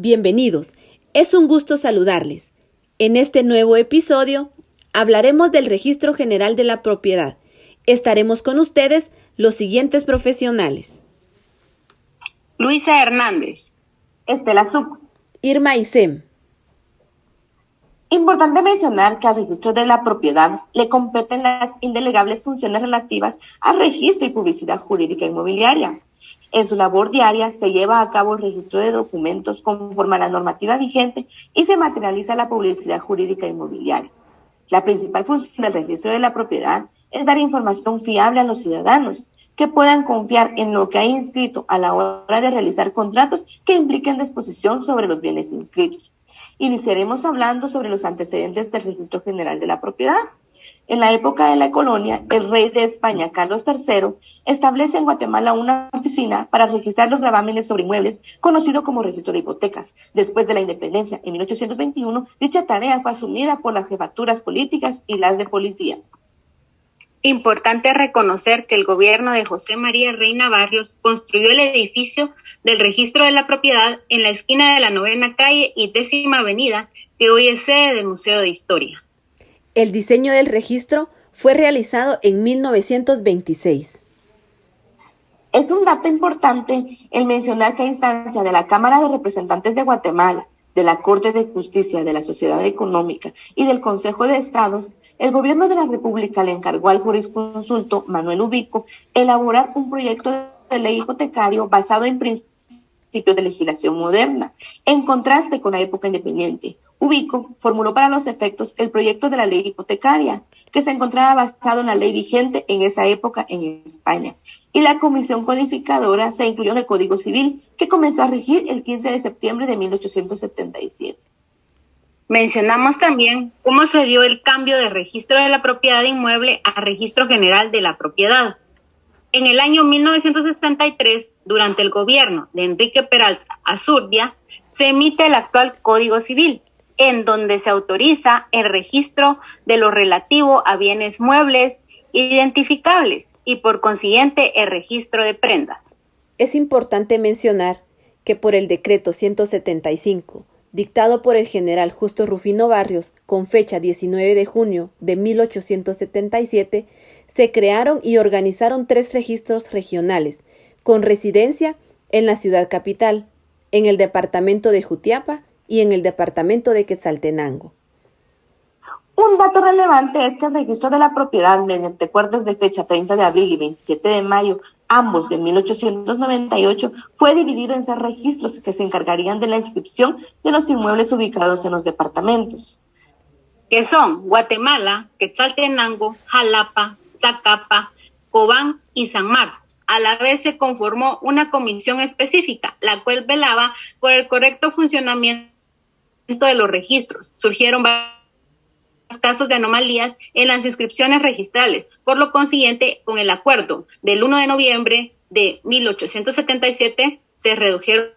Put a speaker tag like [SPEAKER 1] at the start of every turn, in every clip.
[SPEAKER 1] Bienvenidos, es un gusto saludarles. En este nuevo episodio hablaremos del Registro General de la Propiedad. Estaremos con ustedes los siguientes profesionales:
[SPEAKER 2] Luisa Hernández, Estela Zuc,
[SPEAKER 1] Irma Isem.
[SPEAKER 2] Importante mencionar que al registro de la propiedad le competen las indelegables funciones relativas al registro y publicidad jurídica inmobiliaria. En su labor diaria se lleva a cabo el registro de documentos conforme a la normativa vigente y se materializa la publicidad jurídica inmobiliaria. La principal función del registro de la propiedad es dar información fiable a los ciudadanos que puedan confiar en lo que ha inscrito a la hora de realizar contratos que impliquen disposición sobre los bienes inscritos. Iniciaremos hablando sobre los antecedentes del Registro General de la Propiedad. En la época de la colonia, el rey de España, Carlos III, establece en Guatemala una oficina para registrar los gravámenes sobre inmuebles, conocido como registro de hipotecas. Después de la independencia, en 1821, dicha tarea fue asumida por las jefaturas políticas y las de policía.
[SPEAKER 3] Importante reconocer que el gobierno de José María Reina Barrios construyó el edificio del Registro de la Propiedad en la esquina de la 9ª calle y 10ª avenida, que hoy es sede del Museo de Historia.
[SPEAKER 1] El diseño del registro fue realizado en 1926.
[SPEAKER 2] Es un dato importante el mencionar que a instancia de la Cámara de Representantes de Guatemala, de la Corte de Justicia de la Sociedad Económica y del Consejo de Estados, el gobierno de la República le encargó al jurisconsulto Manuel Ubico elaborar un proyecto de ley hipotecario basado en principios de legislación moderna, en contraste con la época independiente. Ubico formuló para los efectos el proyecto de la ley hipotecaria, que se encontraba basado en la ley vigente en esa época en España, y la comisión codificadora se incluyó en el Código Civil, que comenzó a regir el 15 de septiembre de 1877.
[SPEAKER 3] Mencionamos también cómo se dio el cambio de registro de la propiedad inmueble a registro general de la propiedad. En el año 1963, durante el gobierno de Enrique Peralta Azurdia, se emite el actual Código Civil, en donde se autoriza el registro de lo relativo a bienes muebles identificables y por consiguiente el registro de prendas.
[SPEAKER 1] Es importante mencionar que por el decreto 175, dictado por el general Justo Rufino Barrios, con fecha 19 de junio de 1877, se crearon y organizaron 3 registros regionales, con residencia en la ciudad capital, en el departamento de Jutiapa y en el departamento de Quetzaltenango.
[SPEAKER 2] Un dato relevante es que el registro de la propiedad, mediante acuerdos de fecha 30 de abril y 27 de mayo, ambos de 1898, fue dividido en 6 registros que se encargarían de la inscripción de los inmuebles ubicados en los departamentos,
[SPEAKER 3] que son Guatemala, Quetzaltenango, Jalapa, Zacapa, Cobán y San Marcos. A la vez se conformó una comisión específica, la cual velaba por el correcto funcionamiento de los registros. Surgieron varios casos de anomalías en las inscripciones registrales. Por lo consiguiente, con el acuerdo del 1 de noviembre de 1877, se redujeron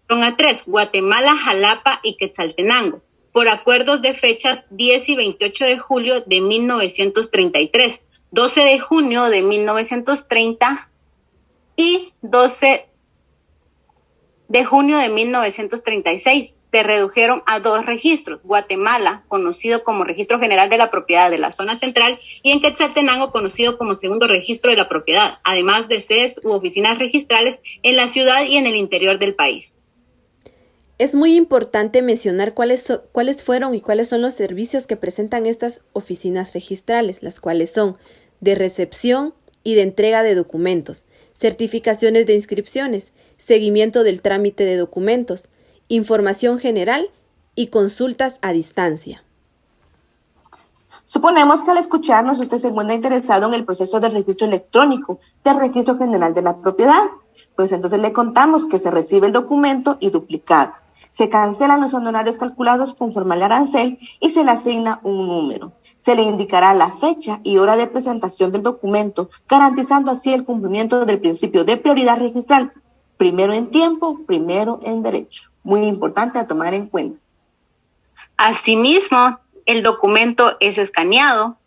[SPEAKER 3] a 3, Guatemala, Jalapa y Quetzaltenango, por acuerdos de fechas 10 y 28 de julio de 1933, 12 de junio de 1930 y 12 de junio de 1936. Se redujeron a 2 registros: Guatemala, conocido como Registro General de la Propiedad de la Zona Central, y en Quetzaltenango, conocido como Segundo Registro de la Propiedad, además de sedes u oficinas registrales en la ciudad y en el interior del país.
[SPEAKER 1] Es muy importante mencionar cuáles fueron y cuáles son los servicios que presentan estas oficinas registrales, las cuales son de recepción y de entrega de documentos, certificaciones de inscripciones, seguimiento del trámite de documentos, información general y consultas a distancia.
[SPEAKER 2] Suponemos que al escucharnos usted se encuentra interesado en el proceso del registro electrónico del Registro General de la Propiedad. Pues entonces le contamos que se recibe el documento y duplicado. Se cancelan los honorarios calculados conforme al arancel y se le asigna un número. Se le indicará la fecha y hora de presentación del documento, garantizando así el cumplimiento del principio de prioridad registral. Primero en tiempo, primero en derecho. Muy importante a tomar en cuenta.
[SPEAKER 3] Asimismo, el documento es escaneado.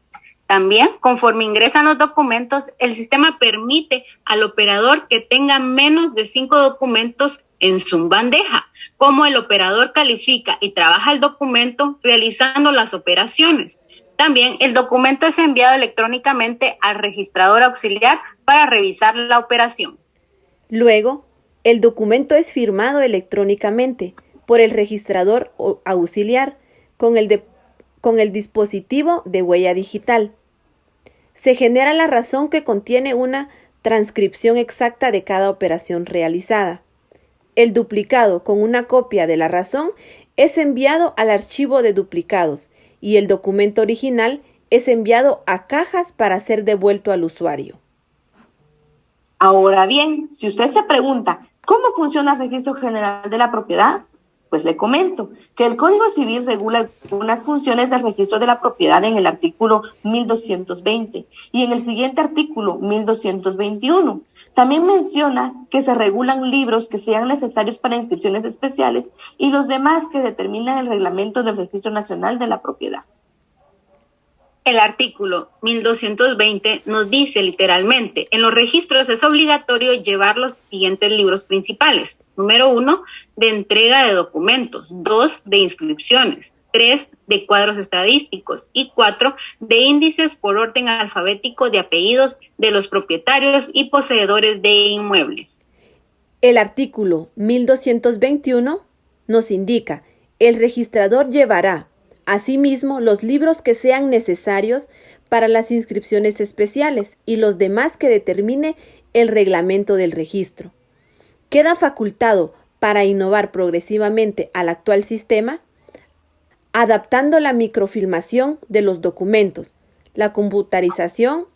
[SPEAKER 3] También, conforme ingresan los documentos, el sistema permite al operador que tenga menos de 5 documentos en su bandeja, como el operador califica y trabaja el documento realizando las operaciones. También el documento es enviado electrónicamente al registrador auxiliar para revisar la operación.
[SPEAKER 1] Luego, el documento es firmado electrónicamente por el registrador auxiliar con el dispositivo de huella digital. Se genera la razón que contiene una transcripción exacta de cada operación realizada. El duplicado con una copia de la razón es enviado al archivo de duplicados y el documento original es enviado a cajas para ser devuelto al usuario.
[SPEAKER 2] Ahora bien, si usted se pregunta cómo funciona el Registro General de la Propiedad, pues le comento que el Código Civil regula algunas funciones del registro de la propiedad en el artículo 1220 y en el siguiente artículo 1221. También menciona que se regulan libros que sean necesarios para inscripciones especiales y los demás que determinan el reglamento del Registro Nacional de la Propiedad.
[SPEAKER 3] El artículo 1220 nos dice literalmente, en los registros es obligatorio llevar los siguientes libros principales. Número 1, de entrega de documentos. 2, de inscripciones. 3, de cuadros estadísticos. Y 4, de índices por orden alfabético de apellidos de los propietarios y poseedores de inmuebles.
[SPEAKER 1] El artículo 1221 nos indica, el registrador llevará asimismo los libros que sean necesarios para las inscripciones especiales y los demás que determine el reglamento del registro. Queda facultado para innovar progresivamente al actual sistema, adaptando la microfilmación de los documentos, la computarización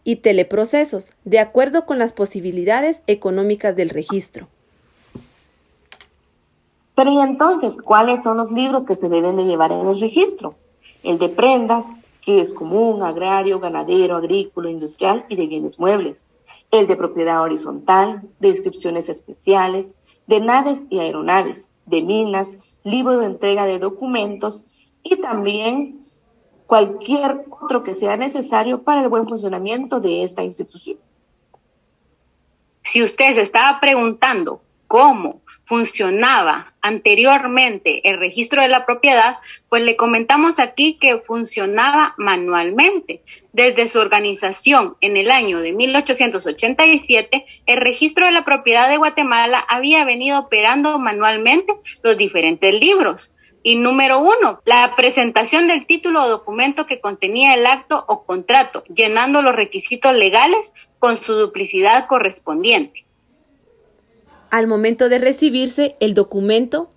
[SPEAKER 1] y teleprocesos, de acuerdo con las posibilidades económicas del registro.
[SPEAKER 2] Pero ¿y entonces cuáles son los libros que se deben de llevar en el registro? El de prendas, que es común, agrario, ganadero, agrícola, industrial y de bienes muebles. El de propiedad horizontal, de inscripciones especiales, de naves y aeronaves, de minas, libro de entrega de documentos y también cualquier otro que sea necesario para el buen funcionamiento de esta institución.
[SPEAKER 3] Si usted se estaba preguntando cómo funcionaba anteriormente el registro de la propiedad, pues le comentamos aquí que funcionaba manualmente. Desde su organización en el año de 1887, el registro de la propiedad de Guatemala había venido operando manualmente los diferentes libros. Y número 1, la presentación del título o documento que contenía el acto o contrato, llenando los requisitos legales con su duplicidad correspondiente.
[SPEAKER 1] Al momento de recibirse el documento,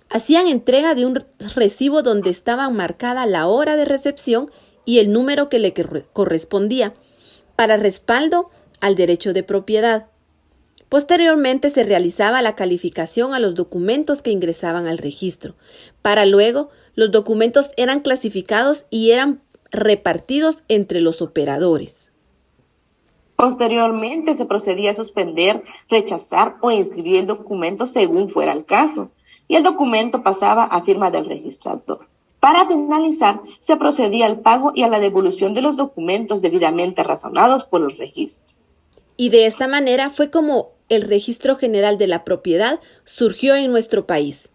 [SPEAKER 1] hacían entrega de un recibo donde estaba marcada la hora de recepción y el número que le correspondía, para respaldo al derecho de propiedad. Posteriormente se realizaba la calificación a los documentos que ingresaban al registro. Para luego, los documentos eran clasificados y eran repartidos entre los operadores.
[SPEAKER 2] Posteriormente se procedía a suspender, rechazar o inscribir el documento según fuera el caso, y el documento pasaba a firma del registrador. Para finalizar, se procedía al pago y a la devolución de los documentos debidamente razonados por el registro.
[SPEAKER 1] Y de esta manera fue como el Registro General de la Propiedad surgió en nuestro país.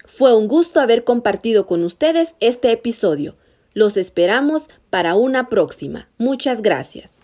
[SPEAKER 1] Fue un gusto haber compartido con ustedes este episodio. Los esperamos para una próxima. Muchas gracias.